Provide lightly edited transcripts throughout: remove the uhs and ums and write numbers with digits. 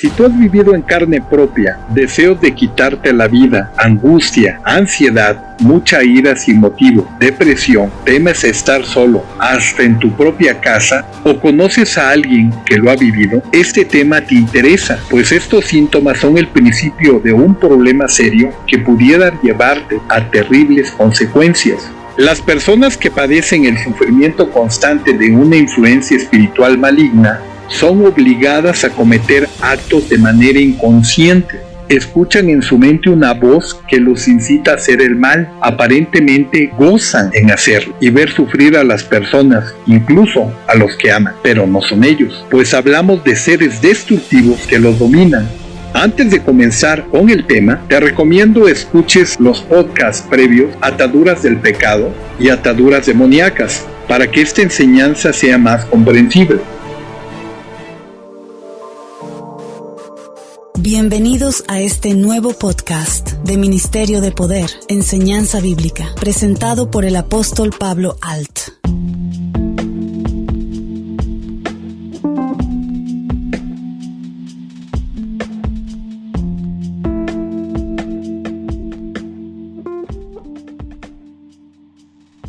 Si tú has vivido en carne propia deseos de quitarte la vida, angustia, ansiedad, mucha ira sin motivo, depresión, temes estar solo, hasta en tu propia casa, o conoces a alguien que lo ha vivido, este tema te interesa, pues estos síntomas son el principio de un problema serio que pudiera llevarte a terribles consecuencias. Las personas que padecen el sufrimiento constante de una influencia espiritual maligna son obligadas a cometer actos de manera inconsciente. Escuchan en su mente una voz que los incita a hacer el mal. Aparentemente gozan en hacerlo y ver sufrir a las personas, incluso a los que aman, pero no son ellos, pues hablamos de seres destructivos que los dominan. Antes de comenzar con el tema, te recomiendo escuches los podcasts previos Ataduras del Pecado y Ataduras Demoníacas, para que esta enseñanza sea más comprensible. Bienvenidos a este nuevo podcast de Ministerio de Poder, Enseñanza Bíblica, presentado por el apóstol Pablo Alt.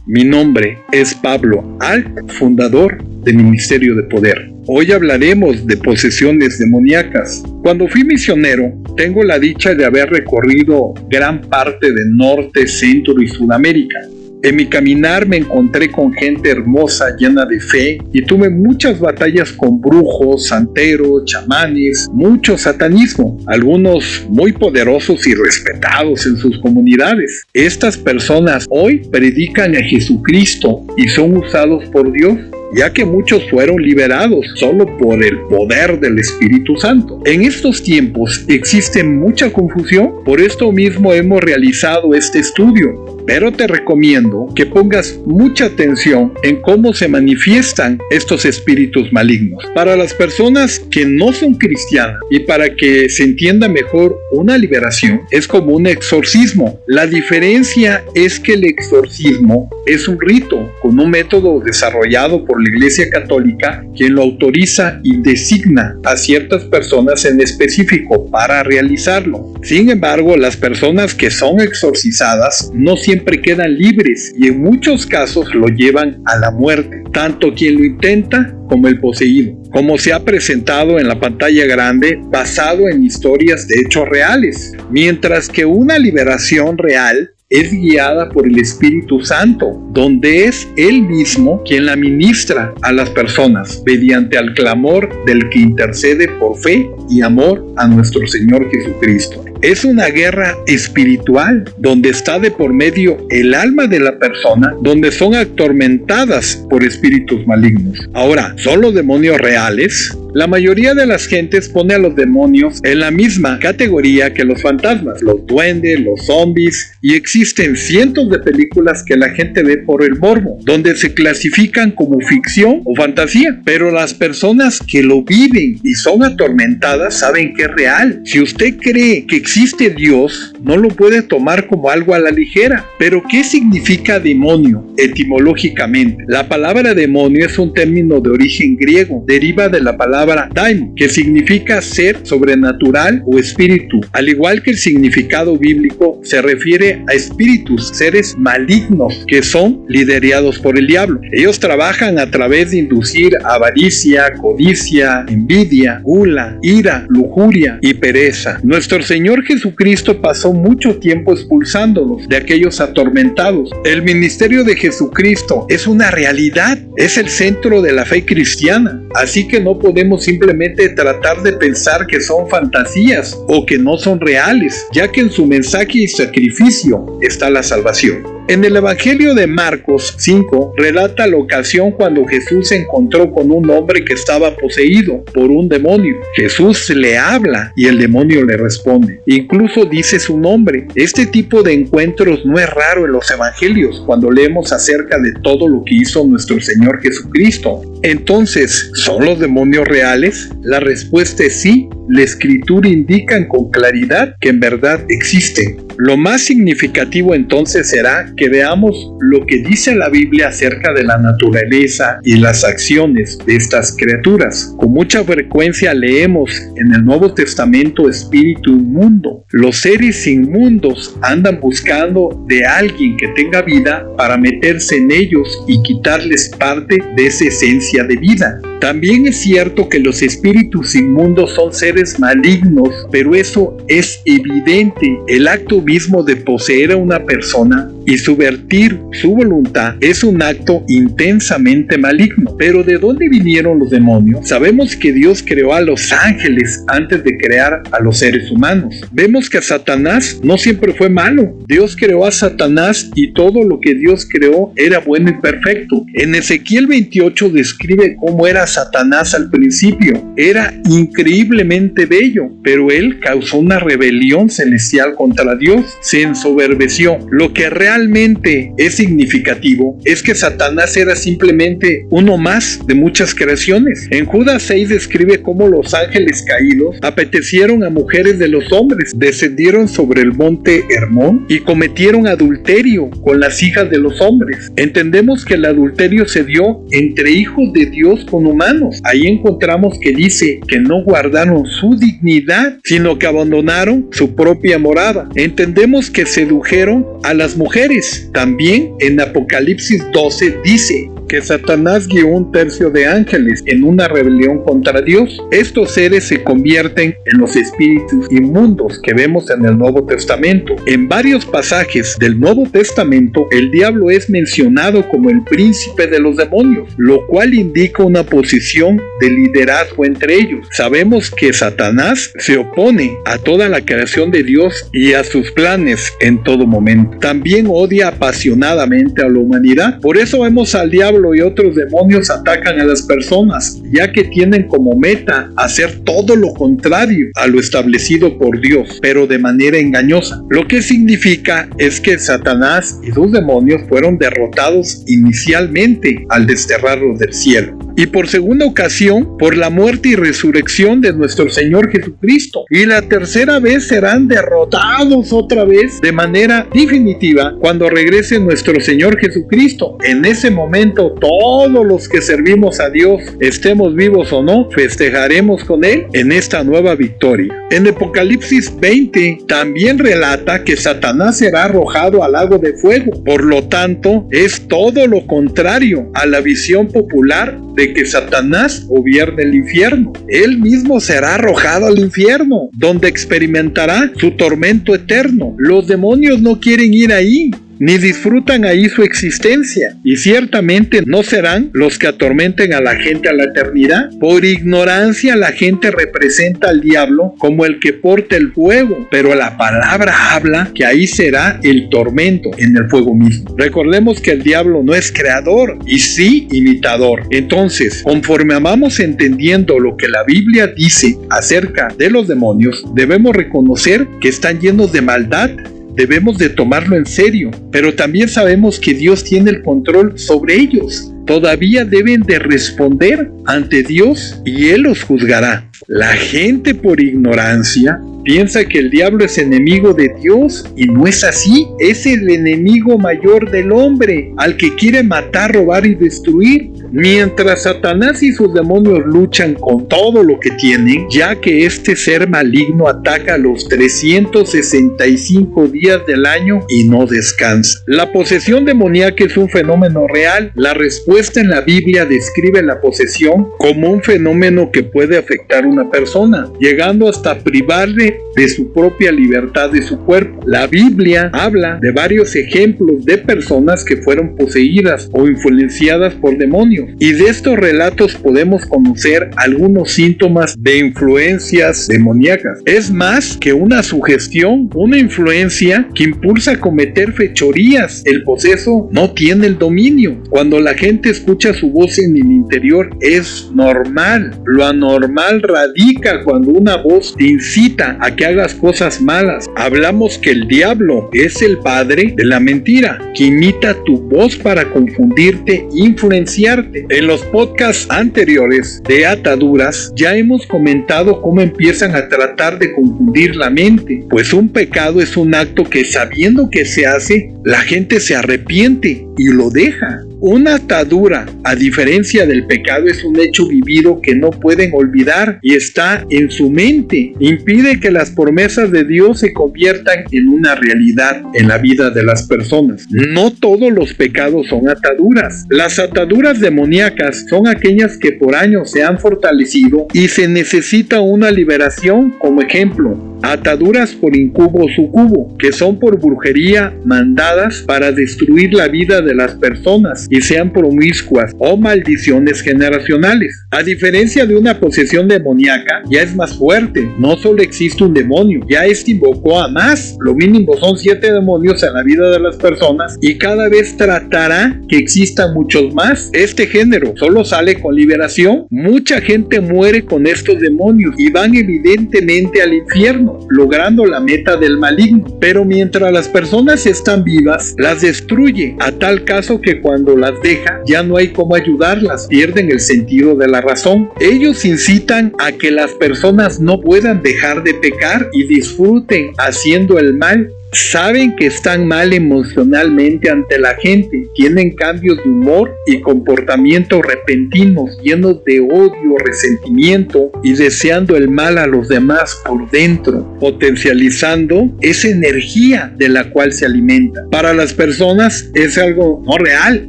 Mi nombre es Pablo Alt, fundador de Ministerio de Poder. Hoy hablaremos de posesiones demoníacas. Cuando fui misionero, tengo la dicha de haber recorrido gran parte de Norte, Centro y Sudamérica. En mi caminar me encontré con gente hermosa, llena de fe, y tuve muchas batallas con brujos, santeros, chamanes, mucho satanismo, algunos muy poderosos y respetados en sus comunidades. Estas personas hoy predican a Jesucristo y son usados por Dios, ya que muchos fueron liberados solo por el poder del Espíritu Santo. En estos tiempos existe mucha confusión, por esto mismo hemos realizado este estudio, pero te recomiendo que pongas mucha atención en cómo se manifiestan estos espíritus malignos. Para las personas que no son cristianas y para que se entienda mejor, una liberación es como un exorcismo. La diferencia es que el exorcismo es un rito con un método desarrollado por la Iglesia Católica, quien lo autoriza y designa a ciertas personas en específico para realizarlo. Sin embargo, las personas que son exorcizadas no siempre quedan libres y en muchos casos lo llevan a la muerte, tanto quien lo intenta como el poseído, como se ha presentado en la pantalla grande, basado en historias de hechos reales, mientras que una liberación real es guiada por el Espíritu Santo, donde es Él mismo quien la ministra a las personas mediante el clamor del que intercede por fe y amor a nuestro Señor Jesucristo. Es una guerra espiritual donde está de por medio el alma de la persona, donde son atormentadas por espíritus malignos. Ahora, ¿son los demonios reales? La mayoría de las gentes pone a los demonios en la misma categoría que los fantasmas, los duendes, los zombies, y existen cientos de películas que la gente ve por el morbo, donde se clasifican como ficción o fantasía, pero las personas que lo viven y son atormentadas saben que es real. Si usted cree que existe Dios, no lo puede tomar como algo a la ligera. Pero ¿qué significa demonio etimológicamente? La palabra demonio es un término de origen griego, deriva de la palabra daimon, que significa ser sobrenatural o espíritu, al igual que el significado bíblico se refiere a espíritus, seres malignos que son liderados por el diablo. Ellos trabajan a través de inducir avaricia, codicia, envidia, gula, ira, lujuria y pereza. Nuestro Señor Jesucristo pasó mucho tiempo expulsándolos de aquellos atormentados. El ministerio de Jesucristo es una realidad, es el centro de la fe cristiana, así que no podemos simplemente tratar de pensar que son fantasías o que no son reales, ya que en su mensaje y sacrificio está la salvación. En el Evangelio de Marcos 5 relata la ocasión cuando Jesús se encontró con un hombre que estaba poseído por un demonio. Jesús le habla y el demonio le responde. Incluso dice su nombre. Este tipo de encuentros no es raro en los evangelios cuando leemos acerca de todo lo que hizo nuestro Señor Jesucristo. Entonces, ¿son los demonios reales? La respuesta es sí. La Escritura indica con claridad que en verdad existen. Lo más significativo entonces será que veamos lo que dice la Biblia acerca de la naturaleza y las acciones de estas criaturas. Con mucha frecuencia leemos en el Nuevo Testamento espíritu inmundo. Los seres inmundos andan buscando de alguien que tenga vida para meterse en ellos y quitarles parte de esa esencia de vida. También es cierto que los espíritus inmundos son seres malignos, pero eso es evidente. El acto mismo de poseer a una persona y subvertir su voluntad es un acto intensamente maligno. Pero ¿de dónde vinieron los demonios? Sabemos que Dios creó a los ángeles antes de crear a los seres humanos. Vemos que Satanás no siempre fue malo. Dios creó a Satanás y todo lo que Dios creó era bueno y perfecto. En Ezequiel 28 describe cómo era Satanás al principio. Era increíblemente bello, pero él causó una rebelión celestial contra Dios. Se ensoberbeció. Lo que realmente es significativo es que Satanás era simplemente uno más de muchas creaciones. En Judas 6 describe cómo los ángeles caídos apetecieron a mujeres de los hombres, descendieron sobre el monte Hermón y cometieron adulterio con las hijas de los hombres. Entendemos que el adulterio se dio entre hijos de Dios con humanos. Ahí encontramos que dice que no guardaron su dignidad, sino que abandonaron su propia morada. Entendemos que sedujeron a las mujeres. También en Apocalipsis 12 dice que Satanás guió un tercio de ángeles en una rebelión contra Dios. Estos seres se convierten en los espíritus inmundos que vemos en el Nuevo Testamento. En varios pasajes del Nuevo Testamento, el diablo es mencionado como el príncipe de los demonios, lo cual indica una posición de liderazgo entre ellos. Sabemos que Satanás se opone a toda la creación de Dios y a sus planes en todo momento. También odia apasionadamente a la humanidad. Por eso vemos al diablo y otros demonios atacan a las personas, ya que tienen como meta hacer todo lo contrario a lo establecido por Dios, pero de manera engañosa. Lo que significa es que Satanás y sus demonios fueron derrotados inicialmente al desterrarlos del cielo, y por segunda ocasión por la muerte y resurrección de nuestro Señor Jesucristo, y la tercera vez serán derrotados otra vez de manera definitiva cuando regrese nuestro Señor Jesucristo. En ese momento todos los que servimos a Dios, estemos vivos o no, festejaremos con Él en esta nueva victoria. En Apocalipsis 20 también relata que Satanás será arrojado al lago de fuego. Por lo tanto, es todo lo contrario a la visión popular de que Satanás gobierne el infierno. Él mismo será arrojado al infierno, donde experimentará su tormento eterno. Los demonios no quieren ir ahí, ni disfrutan ahí su existencia, y ciertamente no serán los que atormenten a la gente a la eternidad. Por ignorancia la gente representa al diablo como el que porta el fuego, pero la palabra habla que ahí será el tormento en el fuego mismo. Recordemos que el diablo no es creador y sí imitador. Entonces, conforme vamos entendiendo lo que la Biblia dice acerca de los demonios, debemos reconocer que están llenos de maldad. Debemos de tomarlo en serio, pero también sabemos que Dios tiene el control sobre ellos. Todavía deben de responder ante Dios y Él los juzgará. La gente por ignorancia piensa que el diablo es enemigo de Dios y no es así. Es el enemigo mayor del hombre, al que quiere matar, robar y destruir. Mientras Satanás y sus demonios luchan con todo lo que tienen, ya que este ser maligno ataca los 365 días del año y no descansa. La posesión demoníaca es un fenómeno real. La respuesta en la Biblia describe la posesión como un fenómeno que puede afectar a una persona, llegando hasta privarle de su propia libertad de su cuerpo. La Biblia habla de varios ejemplos de personas que fueron poseídas o influenciadas por demonios, y de estos relatos podemos conocer algunos síntomas de influencias demoníacas. Es más que una sugestión, una influencia que impulsa a cometer fechorías. El poseso no tiene el dominio. Cuando la gente escucha su voz en el interior es normal. Lo anormal radica cuando una voz te incita a que hagas cosas malas. Hablamos que el diablo es el padre de la mentira, que imita tu voz para confundirte, influenciarte. fuerte. En los podcasts anteriores de ataduras ya hemos comentado cómo empiezan a tratar de confundir la mente, pues un pecado es un acto que sabiendo que se hace, la gente se arrepiente y lo deja. Una atadura, a diferencia del pecado, es un hecho vivido que no pueden olvidar y está en su mente. Impide que las promesas de Dios se conviertan en una realidad en la vida de las personas. No todos los pecados son ataduras. Las ataduras demoníacas son aquellas que por años se han fortalecido y se necesita una liberación. Como ejemplo, ataduras por incubo o sucubo, que son por brujería mandadas para destruir la vida de las personas y sean promiscuas, o maldiciones generacionales. A diferencia de una posesión demoníaca, ya es más fuerte. No solo existe un demonio, ya este invocó a más. Lo mínimo son 7 demonios en la vida de las personas y cada vez tratará que existan muchos más. Este género solo sale con liberación. Mucha gente muere con estos demonios y van evidentemente al infierno, logrando la meta del maligno. Pero mientras las personas están vivas, las destruye, a tal caso que cuando las deja ya no hay cómo ayudarlas, pierden el sentido de la razón. Ellos incitan a que las personas no puedan dejar de pecar y disfruten haciendo el mal. Saben que están mal emocionalmente ante la gente, tienen cambios de humor y comportamientos repentinos, llenos de odio, resentimiento y deseando el mal a los demás por dentro, potencializando esa energía de la cual se alimenta. Para las personas es algo no real,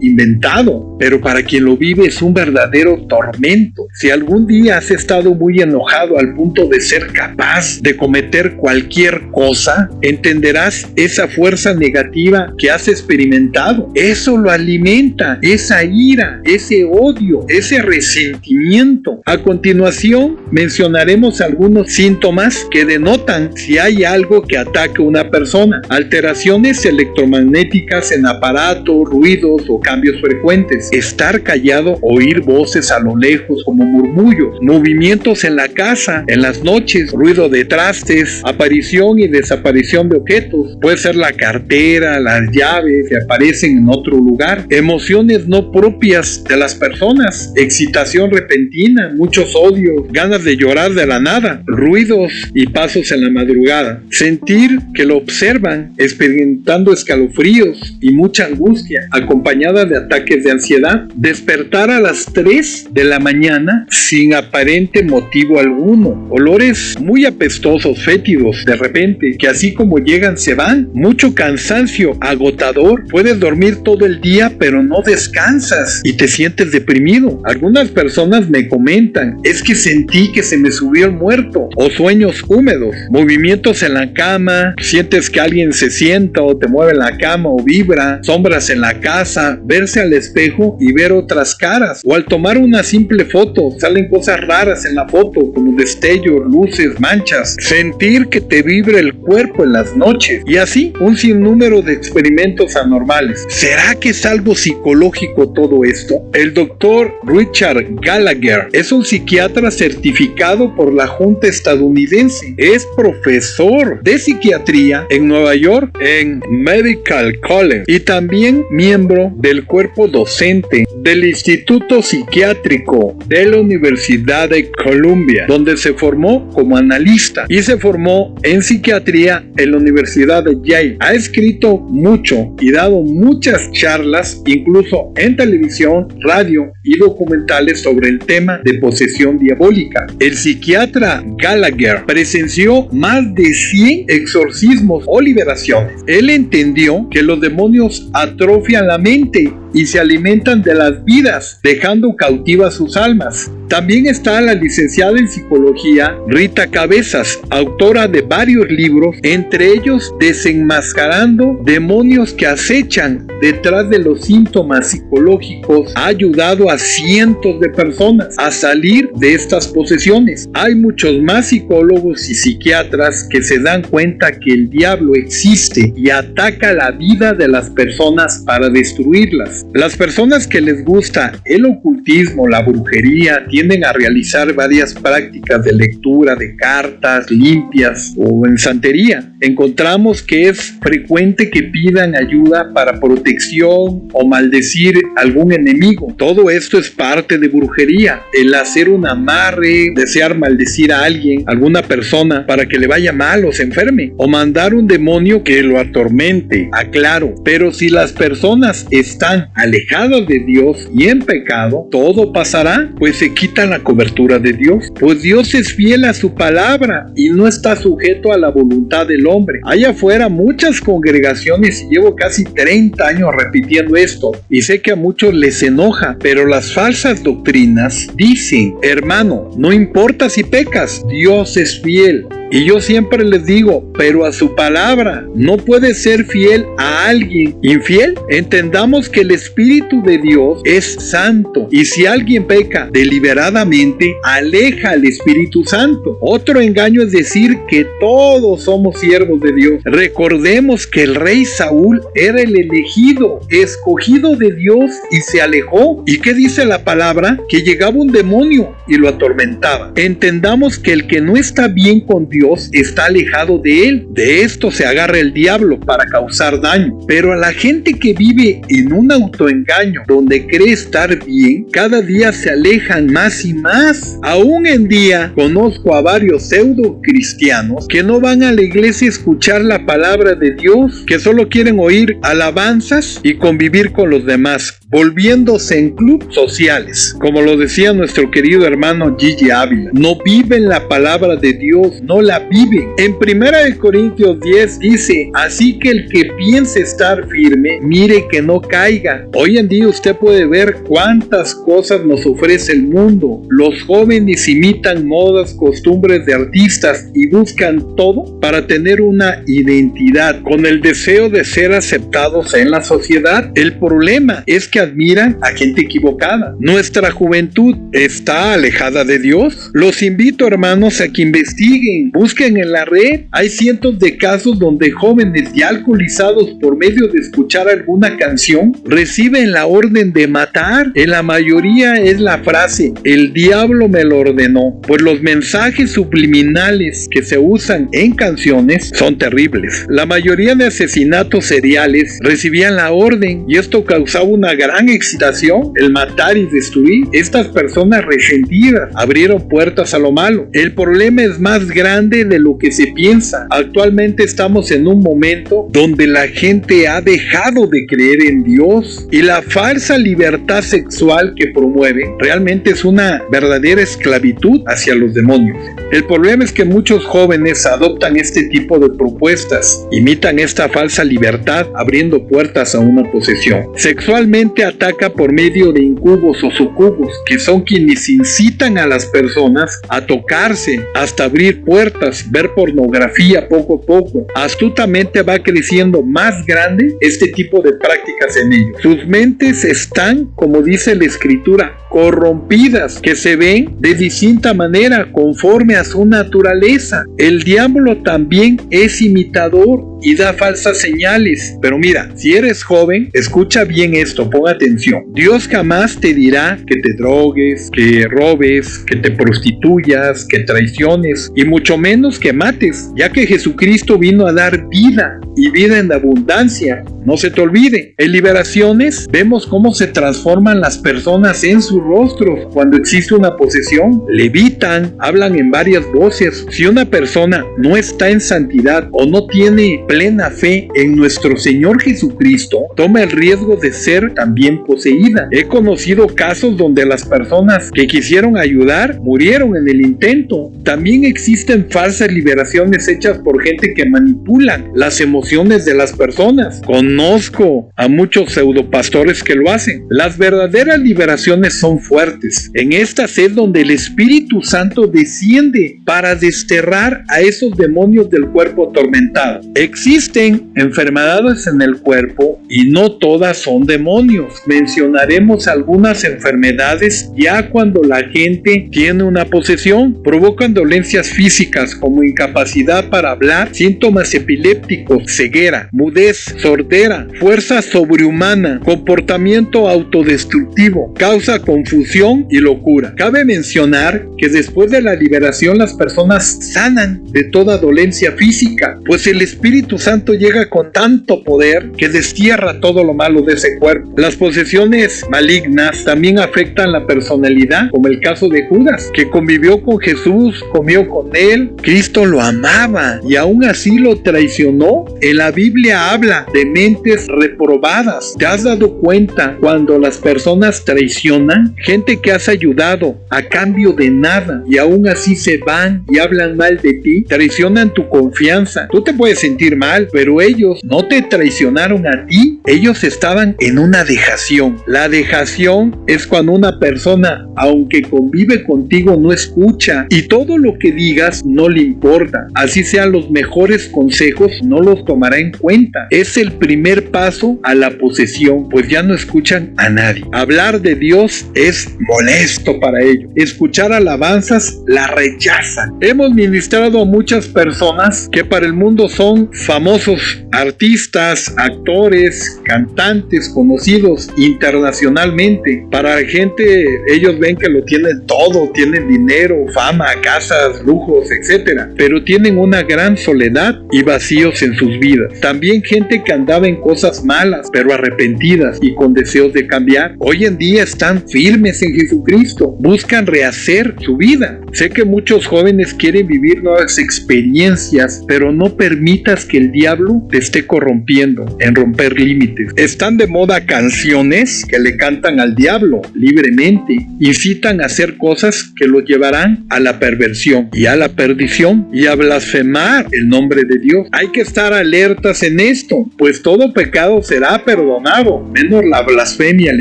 inventado, pero para quien lo vive es un verdadero tormento. Si algún día has estado muy enojado al punto de ser capaz de cometer cualquier cosa, entenderás esa fuerza negativa que has experimentado. Eso lo alimenta, esa ira, ese odio, ese resentimiento. A continuación mencionaremos algunos síntomas que denotan si hay algo que ataque a una persona. Alteraciones electromagnéticas en aparatos, ruidos o cambios frecuentes. Estar callado, oír voces a lo lejos como murmullos. Movimientos en la casa, en las noches, ruido de trastes, aparición y desaparición de objetos. Puede ser la cartera, las llaves que aparecen en otro lugar. Emociones no propias de las personas. Excitación repentina, muchos odios, ganas de llorar de la nada, ruidos y pasos en la madrugada. Sentir que lo observan, experimentando escalofríos y mucha angustia, acompañada de ataques de ansiedad. Despertar a las 3 de la mañana sin aparente motivo alguno. Olores muy apestosos, fétidos, de repente, que así como llegan se van. Mucho cansancio agotador. Puedes dormir todo el día pero no descansas y te sientes deprimido. Algunas personas me comentan, es que sentí que se me subió el muerto. O sueños húmedos, movimientos en la cama, sientes que alguien se sienta o te mueve la cama o vibra, sombras en la casa, verse al espejo y ver otras caras. O al tomar una simple foto salen cosas raras en la foto como destellos, luces, manchas. Sentir que te vibra el cuerpo en las noches. Y así un sinnúmero de experimentos anormales. ¿Será que es algo psicológico todo esto? El doctor Richard Gallagher es un psiquiatra certificado por la Junta estadounidense. Es profesor de psiquiatría en Nueva York en Medical College y también miembro del cuerpo docente del Instituto Psiquiátrico de la Universidad de Columbia, donde se formó como analista y se formó en psiquiatría en la Universidad de Yale. Ha escrito mucho y dado muchas charlas, incluso en televisión, radio y documentales sobre el tema de posesión diabólica. El psiquiatra Gallagher presenció más de 100 exorcismos o liberaciones. Él entendió que los demonios atrofian la mente y se alimentan de las vidas, dejando cautivas sus almas. También está la licenciada en psicología Rita Cabezas, autora de varios libros, entre ellos Desenmascarando demonios que acechan detrás de los síntomas psicológicos. Ha ayudado a cientos de personas a salir de estas posesiones. Hay muchos más psicólogos y psiquiatras que se dan cuenta que el diablo existe y ataca la vida de las personas para destruirlas. Las personas que les gusta el ocultismo, la brujería, tienden a realizar varias prácticas de lectura de cartas, limpias o en santería. Encontramos que es frecuente que pidan ayuda para protección o maldecir algún enemigo. Todo esto es parte de brujería. El hacer un amarre, desear maldecir a alguien, alguna persona, para que le vaya mal o se enferme, o mandar un demonio que lo atormente. Aclaro, pero si las personas están alejadas de Dios y en pecado, todo pasará, pues se quita la cobertura de Dios. Pues Dios es fiel a su palabra y no está sujeto a la voluntad del hombre. Allá afuera muchas congregaciones, y llevo casi 30 años repitiendo esto, y sé que a muchos les enoja, pero las falsas doctrinas dicen: hermano, no importa si pecas, Dios es fiel. Y yo siempre les digo, pero a su palabra. No puede ser fiel a alguien infiel. Entendamos que el Espíritu de Dios es santo, y si alguien peca deliberadamente, aleja al Espíritu Santo. Otro engaño es decir que todos somos siervos de Dios. Recordemos que el rey Saúl era el elegido, escogido de Dios, y se alejó. ¿Y qué dice la palabra? Que llegaba un demonio y lo atormentaba. Entendamos que el que no está bien con Dios está alejado de él. De esto se agarra el diablo para causar daño. Pero a la gente que vive en un autoengaño donde cree estar bien, cada día se alejan más y más. Aún en día conozco a varios pseudo cristianos que no van a la iglesia a escuchar la palabra de Dios, que solo quieren oír alabanzas y convivir con los demás, volviéndose en clubes sociales. Como lo decía nuestro querido hermano Gigi Ávila, no viven la palabra de Dios, no la viven. En 1 Corintios 10 dice: así que el que piense estar firme, mire que no caiga. Hoy en día usted puede ver cuántas cosas nos ofrece el mundo. Los jóvenes imitan modas, costumbres de artistas y buscan todo para tener una identidad, con el deseo de ser aceptados en la sociedad. El problema es que admiran a gente equivocada. Nuestra juventud está alejada de Dios. Los invito, hermanos, a que investiguen, busquen en la red. Hay cientos de casos donde jóvenes ya alcoholizados, por medio de escuchar alguna canción, reciben la orden de matar. En la mayoría es la frase: el diablo me lo ordenó. Pues los mensajes subliminales que se usan en canciones son terribles. La mayoría de asesinatos seriales recibían la orden, y esto causaba una gran excitación, el matar y destruir. Estas personas resentidas abrieron puertas a lo malo. El problema es más grande de lo que se piensa. Actualmente estamos en un momento donde la gente ha dejado de creer en Dios, y la falsa libertad sexual que promueve realmente es una verdadera esclavitud hacia los demonios. El problema es que muchos jóvenes adoptan este tipo de propuestas, imitan esta falsa libertad, abriendo puertas a una posesión. Sexualmente ataca por medio de incubos o sucubos, que son quienes incitan a las personas a tocarse, hasta abrir puertas, ver pornografía poco a poco. Astutamente va creciendo más grande este tipo de prácticas en ellos. Sus mentes están, como dice la Escritura, corrompidas, que se ven de distinta manera conforme a su naturaleza. El diablo también es imitador y da falsas señales. Pero mira, si eres joven, escucha bien esto, pon atención. Dios jamás te dirá que te drogues, que robes, que te prostituyas, que traiciones, y mucho menos que mates, ya que Jesucristo vino a dar vida, y vida en abundancia. No se te olvide. En Liberaciones vemos cómo se transforman las personas en sus rostros cuando existe una posesión. Levitan, hablan en varias voces. Si una persona no está en santidad o no tiene plena fe en nuestro Señor Jesucristo, toma el riesgo de ser también poseída. He conocido casos donde las personas que quisieron ayudar murieron en el intento. También existen falsas liberaciones hechas por gente que manipulan las emociones de las personas. Conozco a muchos pseudopastores que lo hacen. Las verdaderas liberaciones son fuertes. En estas es donde el Espíritu Santo desciende para desterrar a esos demonios del cuerpo atormentado. Existen enfermedades en el cuerpo y no todas son demonios. Mencionaremos algunas enfermedades ya cuando la gente tiene una posesión. Provocan dolencias físicas como incapacidad para hablar, síntomas epilépticos, ceguera, mudez, sordera, fuerza sobrehumana, comportamiento autodestructivo, causa confusión y locura. Cabe mencionar que después de la liberación las personas sanan de toda dolencia física, pues el Espíritu Espíritu Santo llega con tanto poder que destierra todo lo malo de ese cuerpo. Las posesiones malignas también afectan la personalidad, como el caso de Judas, que convivió con Jesús, comió con él, Cristo lo amaba y aún así lo traicionó. En la Biblia habla de mentes reprobadas. ¿Te has dado cuenta cuando las personas traicionan? Gente que has ayudado a cambio de nada y aún así se van y hablan mal de ti, traicionan tu confianza. Tú te puedes sentir mal, pero ellos no te traicionaron a ti, ellos estaban en una dejación. La dejación es cuando una persona, aunque convive contigo, no escucha y todo lo que digas no le importa. Así sean los mejores consejos, no los tomará en cuenta. Es el primer paso a la posesión, pues ya no escuchan a nadie. Hablar de Dios es molesto para ellos. Escuchar alabanzas la rechazan. Hemos ministrado a muchas personas que para el mundo son famosos artistas, actores, cantantes conocidos internacionalmente. Para la gente, ellos ven que lo tienen todo, tienen dinero, fama, casas, lujos, etc. Pero tienen una gran soledad y vacíos en sus vidas. También gente que andaba en cosas malas, pero arrepentidas y con deseos de cambiar. Hoy en día están firmes en Jesucristo, buscan rehacer su vida. Sé que muchos jóvenes quieren vivir nuevas experiencias, pero no permitas que el diablo te esté corrompiendo en romper límites. Están de moda canciones que le cantan al diablo libremente, incitan a hacer cosas que los llevarán a la perversión y a la perdición y a blasfemar el nombre de Dios. Hay que estar alertas en esto, pues todo pecado será perdonado, menos la blasfemia al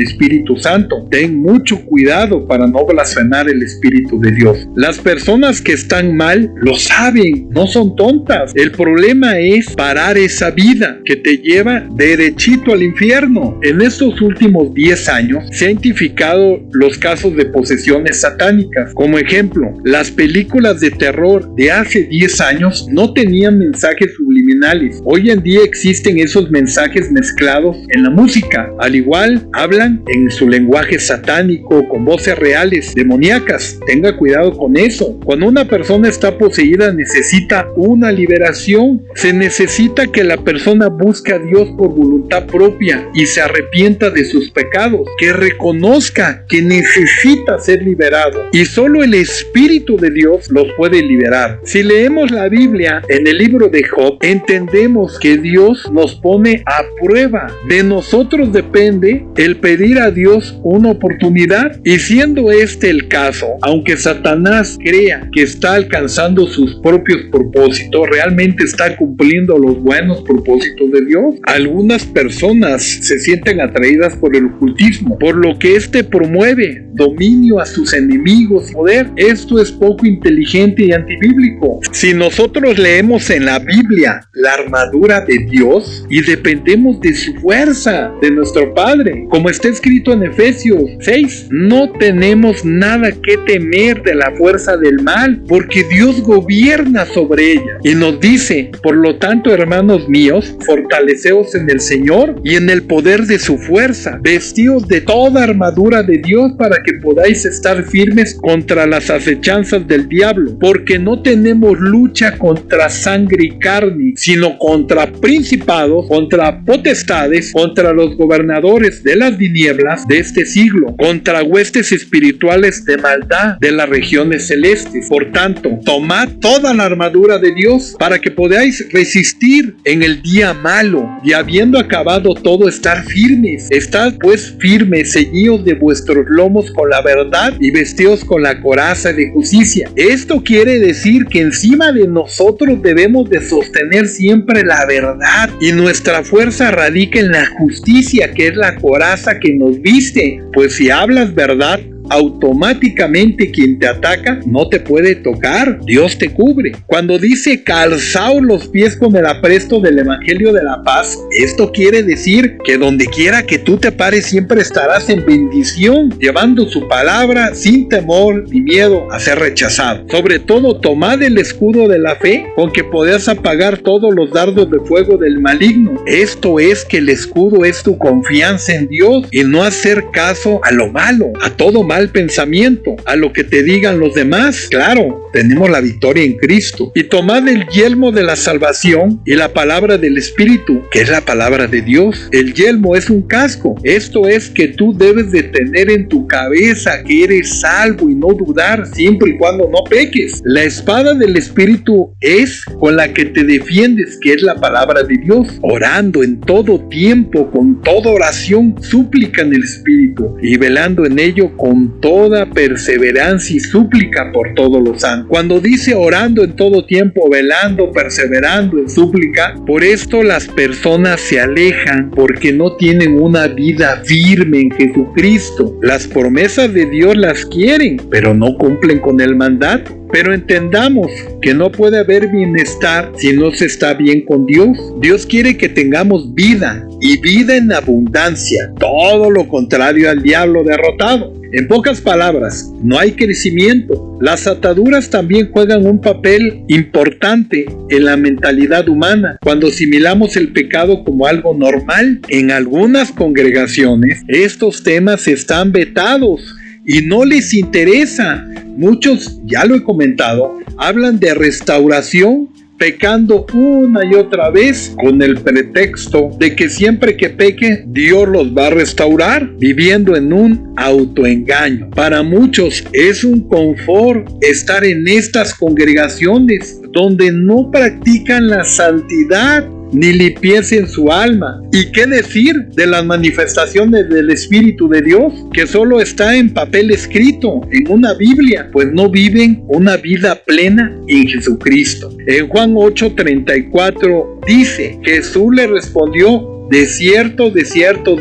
Espíritu Santo. Ten mucho cuidado para no blasfemar el Espíritu de Dios. Las personas que están mal lo saben, no son tontas. El problema es parar esa vida que te lleva derechito al infierno. En estos últimos 10 años se han identificado los casos de posesiones satánicas. Como ejemplo, las películas de terror de hace 10 años no tenían mensajes subliminales. Hoy en día existen esos mensajes mezclados en la música. Al igual, hablan en su lenguaje satánico con voces reales, demoníacas. Tenga cuidado con eso. Cuando una persona está poseída necesita una liberación. Se necesita que la persona busque a Dios por voluntad propia y se arrepienta de sus pecados, que reconozca que necesita ser liberado y solo el Espíritu de Dios los puede liberar. Si leemos la Biblia en el libro de Job, entendemos que Dios nos pone a prueba. De nosotros depende el pedir a Dios una oportunidad, y siendo este el caso, aunque Satanás crea que está alcanzando sus propios propósitos, realmente está cumpliendo los buenos propósitos de Dios. Algunas personas se sienten atraídas por el ocultismo, por lo que este promueve dominio a sus enemigos y poder. Esto es poco inteligente y antibíblico. Si nosotros leemos en la Biblia la armadura de Dios y dependemos de su fuerza, de nuestro Padre, como está escrito en Efesios 6, no tenemos nada que temer de la fuerza del mal, porque Dios gobierna sobre ella. Y nos dice, por lo tanto, hermanos míos, fortaleceos en el Señor y en el poder de su fuerza, vestidos de toda armadura de Dios para que podáis estar firmes contra las acechanzas del diablo, porque no tenemos lucha contra sangre y carne, sino contra principados, contra potestades, contra los gobernadores de las tinieblas de este siglo, contra huestes espirituales de maldad de las regiones celestes. Por tanto, tomad toda la armadura de Dios para que podáis resistir en el día malo, y habiendo acabado todo, estar firmes. Estad pues firmes, ceñidos de vuestros lomos con la verdad y vestidos con la coraza de justicia. Esto quiere decir que encima de nosotros debemos de sostener siempre la verdad, y nuestra fuerza radica en la justicia, que es la coraza que nos viste. Pues si hablas verdad, automáticamente quien te ataca no te puede tocar. Dios te cubre. Cuando dice calzaos los pies con el apresto del evangelio de la paz, esto quiere decir que donde quiera que tú te pares siempre estarás en bendición, llevando su palabra sin temor ni miedo a ser rechazado. Sobre todo, tomad el escudo de la fe con que podés apagar todos los dardos de fuego del maligno. Esto es que el escudo es tu confianza en Dios y no hacer caso a lo malo, a todo mal mal pensamiento a lo que te digan los demás. Claro, tenemos la victoria en Cristo. Y tomad el yelmo de la salvación y la palabra del Espíritu, que es la palabra de Dios. El yelmo es un casco. Esto es que tú debes de tener en tu cabeza que eres salvo y no dudar siempre y cuando no peques. La espada del Espíritu es con la que te defiendes, que es la palabra de Dios, orando en todo tiempo, con toda oración, súplica en el Espíritu y velando en ello con toda perseverancia y súplica por todos los santos. Cuando dice orando en todo tiempo, velando, perseverando en súplica, por esto las personas se alejan porque no tienen una vida firme en Jesucristo. Las promesas de Dios las quieren, pero no cumplen con el mandato. Pero entendamos que no puede haber bienestar si no se está bien con Dios. Dios quiere que tengamos vida y vida en abundancia, todo lo contrario al diablo derrotado. En pocas palabras, no hay crecimiento. Las ataduras también juegan un papel importante en la mentalidad humana. Cuando asimilamos el pecado como algo normal, en algunas congregaciones estos temas están vetados y no les interesa. Muchos, ya lo he comentado, hablan de restauración, pecando una y otra vez con el pretexto de que siempre que peque, Dios los va a restaurar, viviendo en un autoengaño. Para muchos es un confort estar en estas congregaciones donde no practican la santidad ni limpieza en su alma. ¿Y qué decir de las manifestaciones del Espíritu de Dios? Que solo está en papel escrito, en una Biblia, pues no viven una vida plena en Jesucristo. En Juan 8:34 dice, Jesús le respondió, de cierto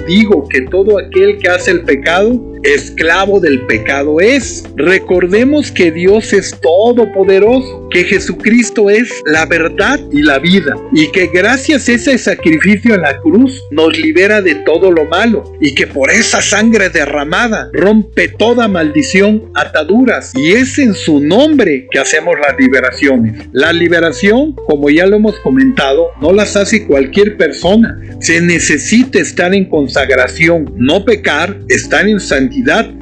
digo que todo aquel que hace el pecado, esclavo del pecado es. Recordemos que Dios es todopoderoso, que Jesucristo es la verdad y la vida, y que gracias a ese sacrificio en la cruz nos libera de todo lo malo, y que por esa sangre derramada rompe toda maldición, ataduras, y es en su nombre que hacemos las liberaciones. La liberación, como ya lo hemos comentado, no las hace cualquier persona. Se necesita estar en consagración, no pecar, estar en santidad.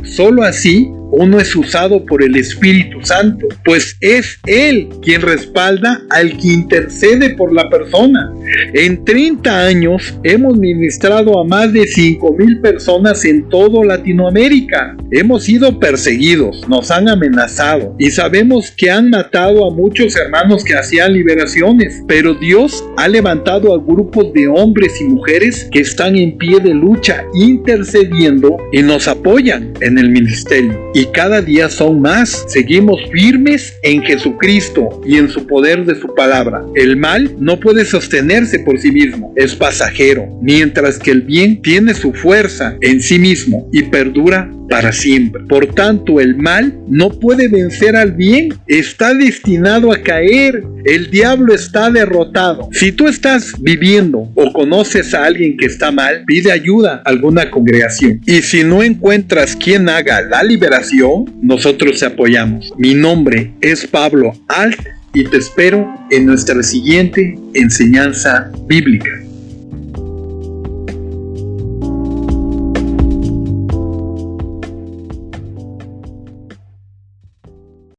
Solo así uno es usado por el Espíritu Santo, pues es Él quien respalda al que intercede por la persona. En 30 años hemos ministrado a más de 5,000 personas en toda Latinoamérica. Hemos sido perseguidos, nos han amenazado y sabemos que han matado a muchos hermanos que hacían liberaciones, pero Dios ha levantado a grupos de hombres y mujeres que están en pie de lucha intercediendo y nos apoyan en el ministerio. Y cada día son más. Seguimos firmes en Jesucristo y en su poder de su palabra. El mal no puede sostenerse por sí mismo, es pasajero, mientras que el bien tiene su fuerza en sí mismo y perdura para siempre. Por tanto, el mal no puede vencer al bien, está destinado a caer. El diablo está derrotado. Si tú estás viviendo o conoces a alguien que está mal, pide ayuda a alguna congregación. Y si no encuentras quien haga la liberación, nosotros te apoyamos. Mi nombre es Pablo Alt y te espero en nuestra siguiente enseñanza bíblica.